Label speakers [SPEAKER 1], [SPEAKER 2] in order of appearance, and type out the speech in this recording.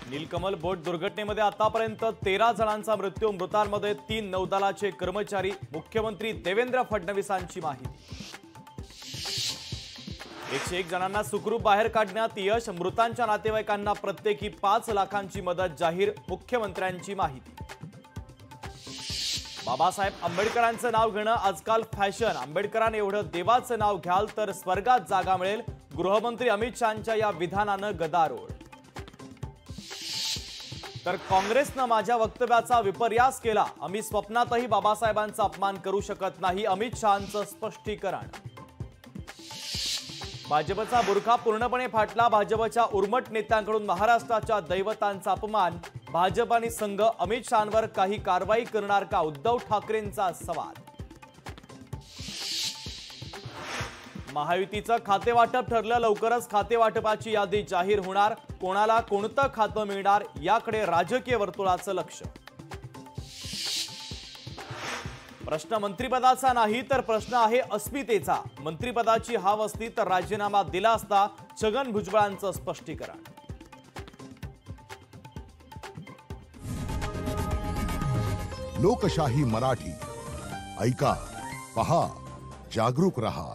[SPEAKER 1] नीलकमल बोट दुर्घटनेमध्ये आतापर्यंत 13 जणांचा मृत्यू, मृतांमध्ये 3 नौदलाचे कर्मचारी, मुख्यमंत्री देवेंद्र फडणवीसांची माहिती। 101 जणांना सुखरूप बाहेर काढण्यात यश, मृतांच्या नातेवाईकांना प्रत्येकी 5 लाखांची मदत जाहीर, मुख्यमंत्र्यांची माहिती। बाबासाहेब आंबेडकरांचं नाव घेणं आजकाल फॅशन, आंबेडकरांना एवढं देवाचं नाव घ्याल तर स्वर्गात जागा मिळेल, गृहमंत्री अमित शहांच्या या विधानानं गदारोळ। तर काँग्रेसनं माझ्या वक्तव्याचा विपर्यास केला, आम्ही स्वप्नातही बाबासाहेबांचा अपमान करू शकत नाही, अमित शहांचं स्पष्टीकरण। भाजपचा बुरखा पूर्णपणे फाटला, भाजपच्या उर्मट नेत्यांकडून महाराष्ट्राच्या दैवतांचा अपमान, भाजप आणि संघ अमित शहांवर काही कारवाई करणार का, उद्धव ठाकरेंचा सवाल। महायुतीचं खातेवाटप ठरलं, लवकरच खातेवाटपाची यादी जाहीर होणार, कोणाला कोणतं खातं मिळणार याकडे राजकीय वर्तुळाचं लक्ष। प्रश्न मंत्रिपदाचा नाही तर प्रश्न आहे अस्मितेचा, मंत्रिपदाची हाव असती तर राजीनामा दिला असता, छगन भुजबळांचं स्पष्टीकरण।
[SPEAKER 2] लोकशाही मराठी ऐका, पहा, जागरूक रहा।